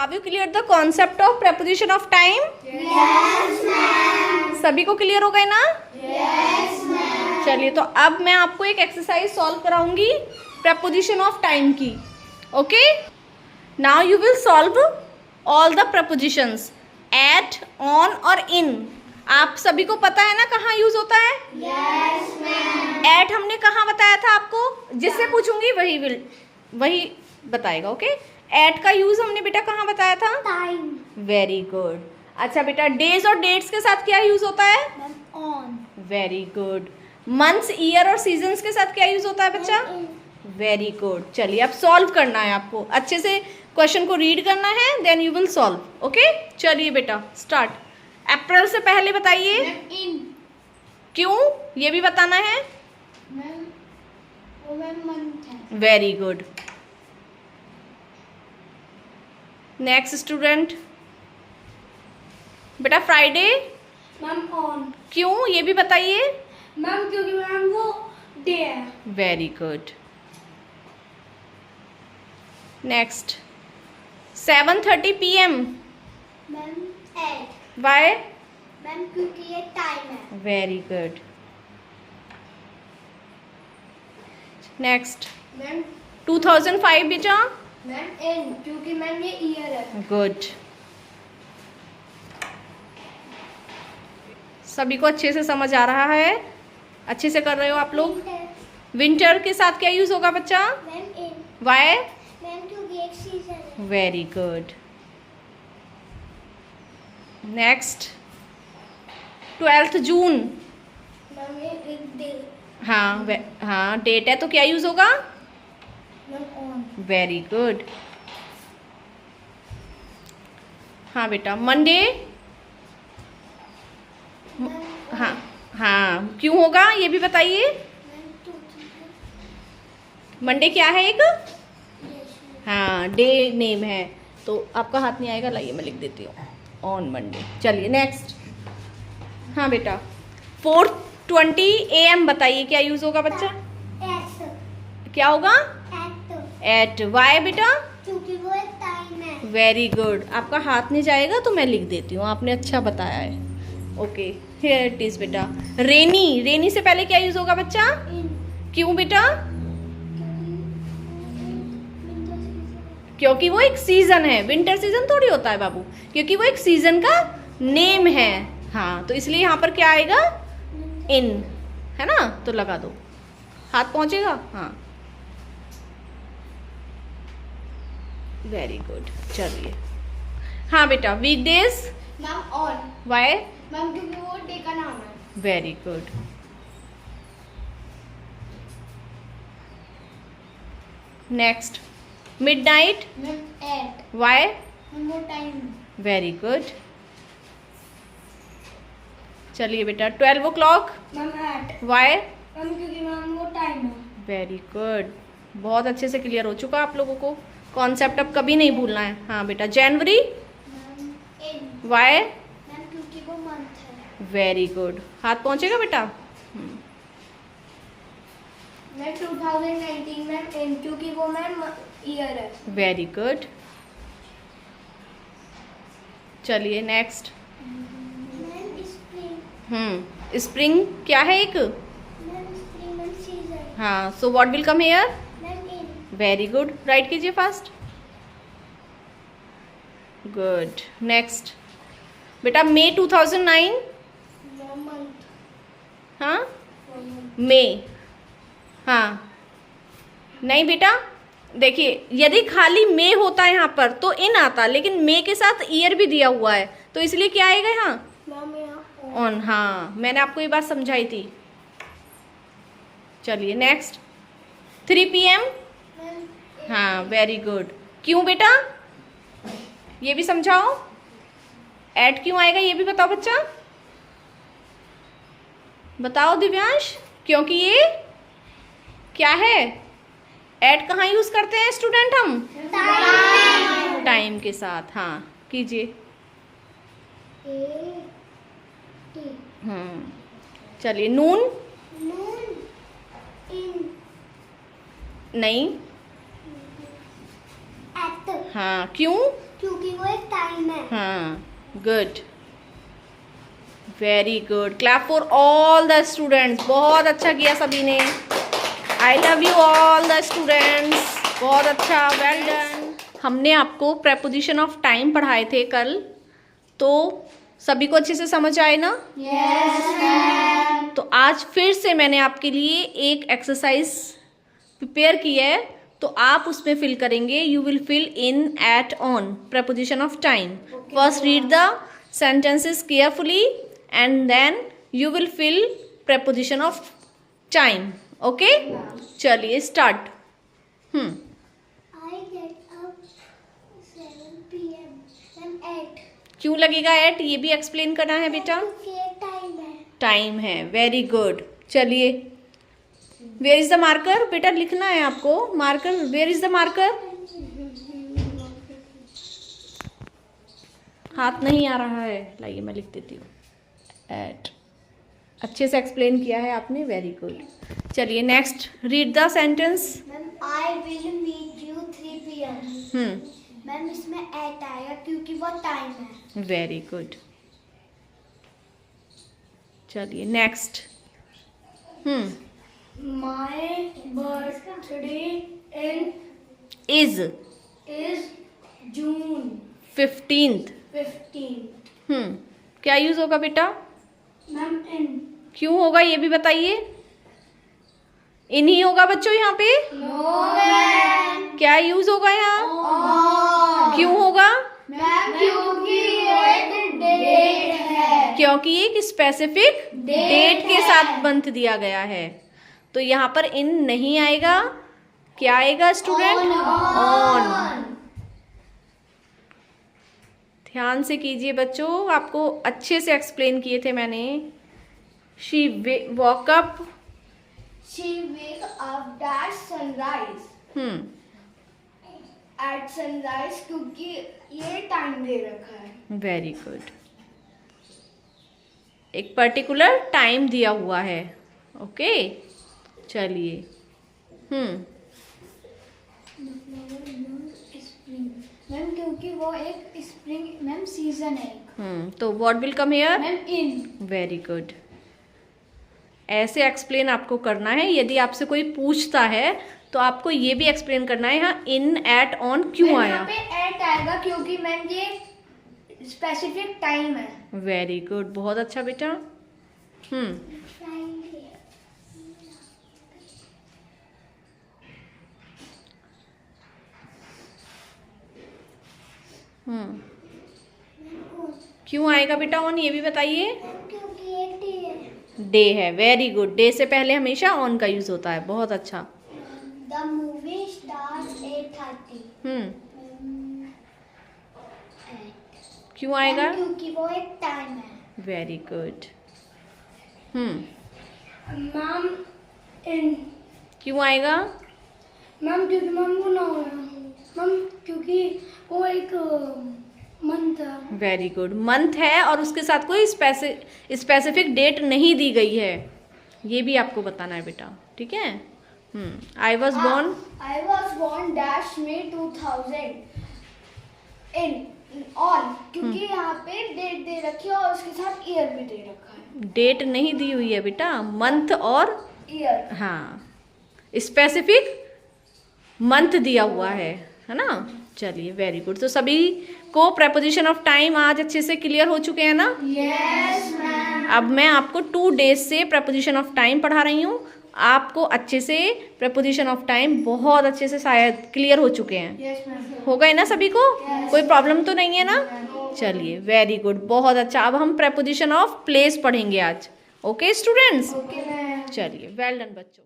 Have you clear the concept of preposition of time? Yes ma'am. सभी को clear हो गए ना? Yes ma'am. चलिए, तो अब मैं आपको एक एक्सरसाइज सॉल्व कराऊंगी प्रेपोजिशन ऑफ टाइम की। Okay, now you will solve all the prepositions at, on और इन। आप सभी को पता है ना कहाँ यूज होता है? Yes ma'am. एट हमने कहाँ बताया था आपको? जिससे पूछूंगी वही बताएगा। ओके, एट का यूज हमने बेटा कहाँ बताया था? टाइम। Very good. अच्छा बेटा, डेज और डेट्स के साथ क्या यूज होता है? Ma'am on. Very good. Months, year और सीजन्स के साथ क्या यूज होता है बच्चा? Very good. चलिए, अब सॉल्व करना है आपको, अच्छे से क्वेश्चन को रीड करना है, then you will solve. Okay, चलिए बेटा स्टार्ट। अप्रैल से पहले बताइए। इन। क्यों, ये भी बताना है। मैम वो मैम मंथ है। Very good. Next student. बेटा फ्राइडे। Ma'am on. क्यों, ये भी बताइए। मैम क्योंकि मैम वो डे है। Very good. Next 7:30 PM। Ma'am 8। Why? Ma'am क्योंकि ये टाइम है। Very good. नेक्स्ट मैम 2005 बेटा। मैम इन क्योंकि मैम ये ईयर है। गुड। सभी को अच्छे से समझ आ रहा है? अच्छे से कर रहे हो आप लोग? विंटर के साथ क्या यूज होगा बच्चा? Ma'am in. वाई? मैम क्योंकि एक सीजन है। Very good. नेक्स्ट 12 जून। मैम ये एक डे। हाँ हाँ, डेट है तो क्या यूज होगा? Ma'am on. Very good. हाँ बेटा, मंडे। मैम हाँ हाँ, क्यों होगा ये भी बताइए। Ma'am to. मंडे क्या है एक? यस। हाँ, डे नेम है, तो आपका हाथ नहीं आएगा, लाइए मैं लिख देती हूँ, ऑन मंडे। चलिए नेक्स्ट। हाँ बेटा 4:20 AM बताइए क्या यूज होगा बच्चा? एट। क्या होगा? Eight eight. वाई बेटा? क्योंकि वो एक टाइम है। Very good. आपका हाथ नहीं जाएगा तो मैं लिख देती हूँ, आपने अच्छा बताया है। ओके, हियर इट इज बेटा। रेनी। रेनी से पहले क्या यूज होगा बच्चा? इन क्यों बेटा? क्योंकि क्योंकि वो एक सीजन है। विंटर सीजन थोड़ी होता है बाबू, क्योंकि वो एक सीजन का नेम है। हाँ, तो इसलिए यहाँ पर क्या आएगा? इन, है ना? तो लगा दो, हाथ पहुंचेगा। हाँ, वेरी गुड। चलिए, हाँ बेटा weekdays. Ma'am on. Why? Ma'am क्योंकि वो डे का नाम है। Very good. Next midnight. Ma'am at. Why? Ma'am वो टाइम है। Very good. चलिए बेटा 12 o'clock। Ma'am at. Why? Ma'am क्योंकि मैम वो टाइम है। Very good. बहुत अच्छे से क्लियर हो चुका आप लोगों को कॉन्सेप्ट, अब कभी नहीं भूलना है। हाँ बेटा जनवरी। Ma'am in. वाई? मैम क्योंकि वो मंथ है। Very good. हाथ पहुंचेगा बेटा। मैम 2019 मैम इन क्योंकि वो मैम ईयर है। Very good. चलिए नेक्स्ट। Ma'am spring. स्प्रिंग क्या है एक? Ma'am spring ma'am season. हाँ, so what will come here? Ma'am in. Very good, right कीजिए फास्ट। गुड। नेक्स्ट बेटा मई 2009। Ma'am month. हाँ, मई। हाँ, नहीं बेटा, देखिए यदि खाली मई होता है यहाँ पर तो इन आता, लेकिन मई के साथ ईयर भी दिया हुआ है, तो इसलिए क्या आएगा यहाँ? मैम यहाँ ऑन। हाँ, मैंने आपको ये बात समझाई थी। चलिए नेक्स्ट 3 PM। मैम हाँ, वेरी गुड। क्यों बेटा, ये भी समझाओ। ऐड क्यों आएगा ये भी बताओ बच्चा, बताओ दिव्यांश। क्योंकि ये क्या है? ऐड कहाँ यूज करते हैं स्टूडेंट हम? टाइम के साथ। हाँ, कीजिए। चलिए नून। नून इन। नहीं। एट। हाँ, क्यों? क्योंकि वो एक टाइम है। हाँ, good, very good. Clap for all the students. बहुत अच्छा किया सभी ने। I love you all the students. बहुत अच्छा, वेल डन। हमने आपको प्रेपोजिशन ऑफ टाइम पढ़ाए थे कल, तो सभी को अच्छे से समझ आए ना? Yes ma'am. तो आज फिर से मैंने आपके लिए एक एक्सरसाइज प्रिपेयर की है, तो आप उसमें फिल करेंगे। You will fill in at on preposition of time. First read the sentences carefully and then you will fill preposition of time. Okay? चलिए start. I get up 7 p.m. and 8. क्यों लगेगा eight, ये भी explain करना है बेटा। क्योंकि एक टाइम है। टाइम है, वेरी गुड। चलिए, वेयर इज द मार्कर? बेटा लिखना है आपको marker. Where is the marker? हाथ नहीं आ रहा है, लाइए मैं लिख देती हूँ। एट, अच्छे से एक्सप्लेन किया है आपने, वेरी गुड। चलिए next, read the sentence. Ma'am I will meet you 3 p.m. Ma'am इसमें एट आएगा क्योंकि वो टाइम है। Very good. चलिए next. My birthday is June 15th। 15. क्या यूज होगा बेटा? Ma'am in. क्यों होगा ये भी बताइए। इन ही होगा बच्चों यहाँ पे? No ma'am. क्या यूज होगा यहाँ? क्यों होगा? मैम क्योंकि ये एक डेट है। क्योंकि एक स्पेसिफिक डेट के साथ मंथ दिया गया है, तो यहाँ पर इन नहीं आएगा। क्या आएगा स्टूडेंट? ऑन। ध्यान से कीजिए बच्चों, आपको अच्छे से एक्सप्लेन किए थे मैंने। She walk up. She wake up at sunrise. At sunrise क्योंकि ये टाइम दे रखा है। Very good. एक पर्टिकुलर टाइम दिया हुआ है। ओके, चलिए। मैम क्योंकि वो एक स्प्रिंग मैम सीजन है। तो what will come here? Ma'am in. Very good. ऐसे एक्सप्लेन आपको करना है। यदि आपसे कोई पूछता है तो आपको ये भी एक्सप्लेन करना है, यहाँ इन एट ऑन क्यों आया। यहाँ पे एट आएगा क्योंकि मैम ये स्पेसिफिक टाइम है। वेरी गुड, बहुत अच्छा बेटा। क्यों आएगा बेटा ऑन, ये भी बताइए। क्योंकि एक डे है। डे है, वेरी गुड। डे से पहले हमेशा ऑन का यूज होता है, बहुत अच्छा। The movie starts 8:30. क्यों आएगा? क्योंकि वो एक टाइम है। Very good. Ma'am in. क्यों आएगा? मैम क्योंकि मैम वो ना हो मैम क्योंकि वो एक मंथ है। वेरी गुड, मंथ है और उसके साथ कोई स्पेसिफिक डेट नहीं दी गई है, ये भी आपको बताना है बेटा, ठीक है। आई वॉज born डैश में 2000 इन ऑन क्योंकि यहाँ पे डेट दे रखी है और उसके साथ ईयर भी दे रखा है। डेट नहीं दी हुई है बेटा, मंथ और ईयर। हाँ, स्पेसिफिक मंथ दिया हुआ है ना। चलिए वेरी गुड। तो सभी को प्रेपोजिशन ऑफ टाइम आज अच्छे से क्लियर हो चुके हैं ना? Yes ma'am. अब मैं आपको 2 डेज से प्रेपोजिशन ऑफ टाइम पढ़ा रही हूँ। आपको अच्छे से प्रेपोजिशन ऑफ टाइम बहुत अच्छे से शायद क्लियर हो चुके हैं। Yes ma'am. हो गए ना सभी को? कोई प्रॉब्लम तो नहीं है ना? चलिए वेरी गुड, बहुत अच्छा। अब हम प्रेपोजिशन ऑफ प्लेस पढ़ेंगे आज। Okay students? Okay ma'am. चलिए, वेल डन बच्चों।